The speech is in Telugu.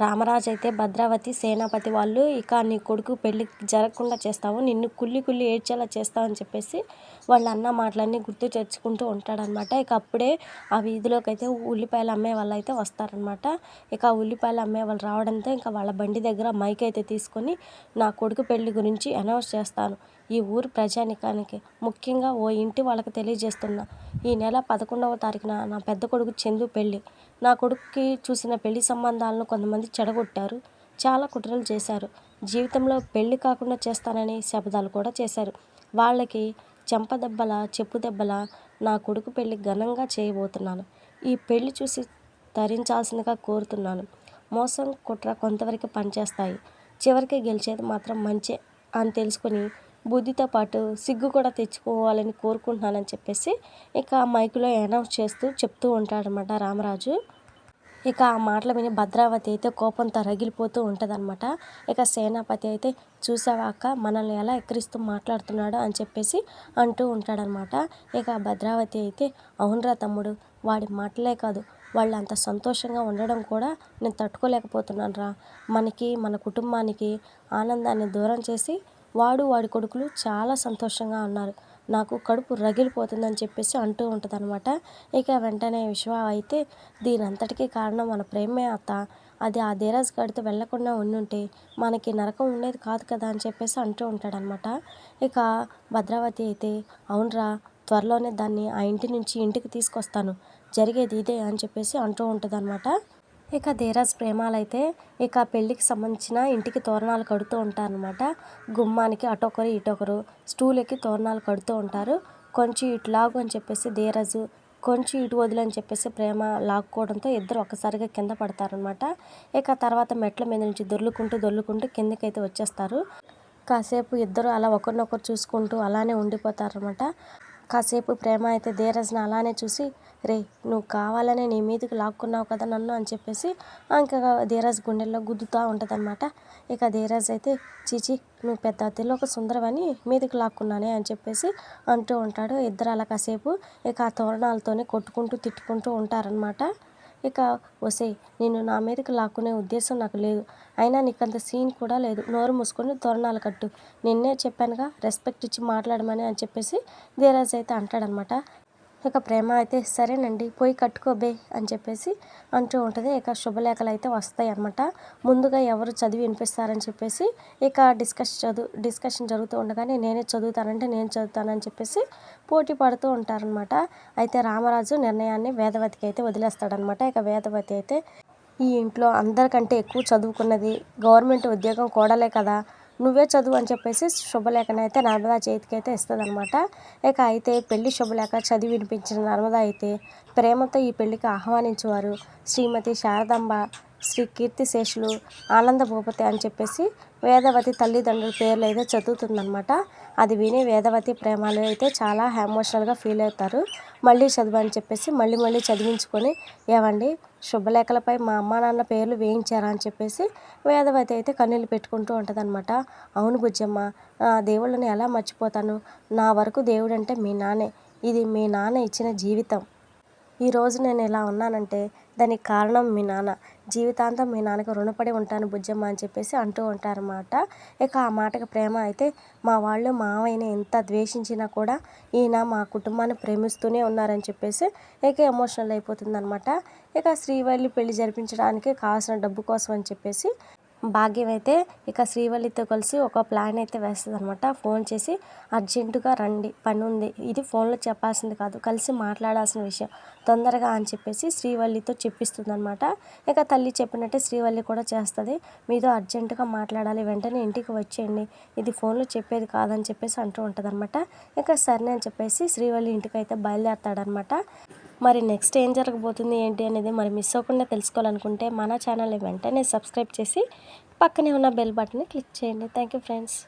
రామరాజు అయితే భద్రావతి సేనాపతి వాళ్ళు ఇక నీ కొడుకు పెళ్లి జరగకుండా చేస్తావు, నిన్ను కుళ్ళి కుళ్ళి ఏడ్చేలా చేస్తావు అని చెప్పేసి వాళ్ళ అన్న మాటలన్నీ గుర్తు తెచ్చుకుంటూ ఉంటాడనమాట. ఇక అప్పుడే ఆ వీధిలోకి అయితే ఉల్లిపాయలు అమ్మే వాళ్ళు అయితే వస్తారనమాట. ఇక ఆ ఉల్లిపాయలు అమ్మే వాళ్ళు రావడంతో ఇంకా వాళ్ళ బండి దగ్గర మైక్ అయితే తీసుకొని నా కొడుకు పెళ్లి గురించి అనౌన్స్ చేస్తాను ఈ ఊరు ప్రజానికానికి, ముఖ్యంగా ఓ ఇంటి వాళ్ళకి తెలియజేస్తున్నా. ఈ నెల 11వ తారీఖున నా పెద్ద కొడుకు చందు పెళ్లి. నా కొడుకుకి చూసిన పెళ్లి సంబంధాలను కొంతమంది చెడగొట్టారు, చాలా కుట్రలు చేశారు. జీవితంలో పెళ్లి కాకుండా చేస్తానని శపథాలు కూడా చేశారు. వాళ్ళకి చెంపదెబ్బల చెప్పు దెబ్బల నా కొడుకు పెళ్లి ఘనంగా చేయబోతున్నాను. ఈ పెళ్లి చూసి తరించాల్సిందిగా కోరుతున్నాను. మోసం కుట్ర కొంతవరకు పనిచేస్తాయి, చివరికి గెలిచేది మాత్రం మంచే అని తెలుసుకొని బుద్ధితో పాటు సిగ్గు కూడా తెచ్చుకోవాలని కోరుకుంటున్నానని చెప్పేసి ఇక మైకులో అనౌన్స్ చేస్తూ చెప్తూ ఉంటాడనమాట రామరాజు. ఇక ఆ మాటలు విని భద్రావతి అయితే కోపంతో రగిలిపోతూ ఉంటుందన్నమాట. ఇక సేనాపతి అయితే చూసావా అక్క మనల్ని ఎలా ఎక్కిరిస్తూ మాట్లాడుతున్నాడో అని చెప్పేసి అంటూ ఉంటాడనమాట. ఇక భద్రావతి అయితే అవునరా తమ్ముడు, వాడి మాటలే కాదు వాళ్ళు అంత సంతోషంగా ఉండడం కూడా నేను తట్టుకోలేకపోతున్నాను రా. మనకి మన కుటుంబానికి ఆనందాన్ని దూరం చేసి వాడి కొడుకులు చాలా సంతోషంగా ఉన్నారు, నాకు కడుపు రగిలిపోతుందని చెప్పేసి అంటూ ఉంటుందన్నమాట. ఇక వెంటనే విశ్వ అయితే దీని అంతటికీ కారణం మన ప్రేమే అత్త, అది ఆ ధీరజ్ గడితో వెళ్లకుండా ఉండుంటే మనకి నరకం ఉండేది కాదు కదా అని చెప్పేసి అంటూ ఉంటాడనమాట. ఇక భద్రావతి అయితే అవునరా, త్వరలోనే దాన్ని ఆ ఇంటి నుంచి ఇంటికి తీసుకొస్తాను, జరిగేది ఇదే అని చెప్పేసి అంటూ ఉంటుందన్నమాట. ఇక ధీరజ్ ప్రేమాలైతే ఇక పెళ్ళికి సంబంధించిన ఇంటికి తోరణాలు కడుతూ ఉంటారనమాట. గుమ్మానికి అటొకరు ఇటొకరు స్టూలకి తోరణాలు కడుతూ ఉంటారు. కొంచెం ఇటు లాగు అని చెప్పేసి ధీరజు, కొంచెం ఇటు వదులు అని చెప్పేసి ప్రేమ లాక్కోవడంతో ఇద్దరు ఒక్కసారిగా కింద పడతారనమాట. ఇక తర్వాత మెట్ల మీద నుంచి దొర్లుకుంటూ కిందకైతే వచ్చేస్తారు. కాసేపు ఇద్దరు అలా ఒకరినొకరు చూసుకుంటూ అలానే ఉండిపోతారనమాట. కాసేపు ప్రేమ అయితే ధీరజ్ని అలానే చూసి రే నువ్వు కావాలనే నీ మీదకి లాక్కున్నావు కదా నన్ను అని చెప్పేసి ఇంకా ధీరజ్ గుండెల్లో గుద్దుతూ ఉంటుందన్నమాట. ఇక ధీరజ్ అయితే చీచి నువ్వు పెద్ద తిలోక సుందరమని మీదకి లాక్కున్నానే అని చెప్పేసి అంటూ ఉంటాడు. ఇద్దరు అలా కాసేపు ఇక ఆ తోరణాలతోనే కొట్టుకుంటూ తిట్టుకుంటూ ఉంటారనమాట. ఇక ఒసేయ్ నిన్ను నా మీదకి లాక్కునే ఉద్దేశం నాకు లేదు, అయినా నీకంత సీన్ కూడా లేదు, నోరు మూసుకొని తోరణాలు కట్టు, నిన్నే చెప్పానుగా రెస్పెక్ట్ ఇచ్చి మాట్లాడమని అని చెప్పేసి ధీరజ్ అయితే అంటాడనమాట. ఇక ప్రేమ అయితే సరేనండి పోయి కట్టుకోబే అని చెప్పేసి అంటూ ఉంటుంది. ఇక శుభలేఖలు అయితే వస్తాయి అన్నమాట. ముందుగా ఎవరు చదివి వినిపిస్తారని చెప్పేసి ఇక డిస్కషన్ జరుగుతూ ఉండగానే నేనే చదువుతానంటే నేను చదువుతానని చెప్పేసి పోటీ పడుతూ ఉంటారనమాట. అయితే రామరాజు నిర్ణయాన్ని వేదవతికి అయితే వదిలేస్తాడనమాట. ఇక వేదవతి అయితే ఈ ఇంట్లో అందరికంటే ఎక్కువ చదువుకున్నది గవర్నమెంట్ ఉద్యోగం కోడలే కదా, నువ్వే చదువు అని చెప్పేసి శుభలేఖనైతే నర్మదా చేతికి అయితే ఇస్తుందనమాట. ఇక అయితే పెళ్లి శుభలేఖ చదివి వినిపించిన నర్మదా అయితే ప్రేమతో ఈ పెళ్లికి ఆహ్వానించేవారు శ్రీమతి శారదాంబ, శ్రీ కీర్తిశేషులు, ఆనంద భూపతి అని చెప్పేసి వేదవతి తల్లిదండ్రుల పేర్లు అయితే చదువుతుందనమాట. అది విని వేదవతి ప్రేమలు అయితే చాలా ఎమోషనల్గా ఫీల్ అవుతారు. మళ్ళీ చదువు అని చెప్పేసి మళ్ళీ చదివించుకొని ఏవండి శుభలేఖలపై మా అమ్మా నాన్న పేర్లు వేయించారా అని చెప్పేసి వేదవతి అయితే కన్నీళ్ళు పెట్టుకుంటూ ఉంటుందన్నమాట. అవును బుజ్జమ్మ, దేవుళ్ళని ఎలా మర్చిపోతాను, నా వరకు దేవుడు అంటే మీ నాన్నే, ఇది మీ నాన్న ఇచ్చిన జీవితం, ఈరోజు నేను ఇలా ఉన్నానంటే దానికి కారణం మీ నాన్న, జీవితాంతం మీ నాన్నకు రుణపడి ఉంటాను బుజ్జమ్మ అని చెప్పేసి అంటూ ఉంటారన్నమాట. ఇక ఆ మాటకి ప్రేమ అయితే మా వాళ్ళు మావయ్యని ఎంత ద్వేషించినా కూడా ఈయన మా కుటుంబాన్ని ప్రేమిస్తూనే ఉన్నారని చెప్పేసి ఇక ఎమోషనల్ అయిపోతుందన్నమాట. ఇక శ్రీవల్లి పెళ్లి జరిపించడానికి కావాల్సిన డబ్బు కోసం అని చెప్పేసి భాగ్యం అయితే ఇక శ్రీవల్లితో కలిసి ఒక ప్లాన్ అయితే వేస్తుంది అనమాట. ఫోన్ చేసి అర్జెంటుగా రండి పని ఉంది, ఇది ఫోన్లో చెప్పాల్సింది కాదు కలిసి మాట్లాడాల్సిన విషయం, తొందరగా అని చెప్పేసి శ్రీవల్లితో చెప్పిస్తుంది అనమాట. ఇక తల్లి చెప్పినట్టే శ్రీవల్లి కూడా చేస్తుంది. మీతో అర్జెంటుగా మాట్లాడాలి, వెంటనే ఇంటికి వచ్చేయండి, ఇది ఫోన్లో చెప్పేది కాదని చెప్పేసి అంటూ ఉంటుంది అనమాట. ఇక సరే అని చెప్పేసి శ్రీవల్లి ఇంటికి అయితే బయలుదేరతాడనమాట. మరి నెక్స్ట్ ఏం జరగబోతుంది ఏంటి అనేది మరి మిస్ అవ్వకుండా తెలుసుకోవాలనుకుంటే మన ఛానల్ని వెంటనే సబ్స్క్రైబ్ చేసి పక్కనే ఉన్న బెల్ బటన్ని క్లిక్ చేయండి. Thank you friends.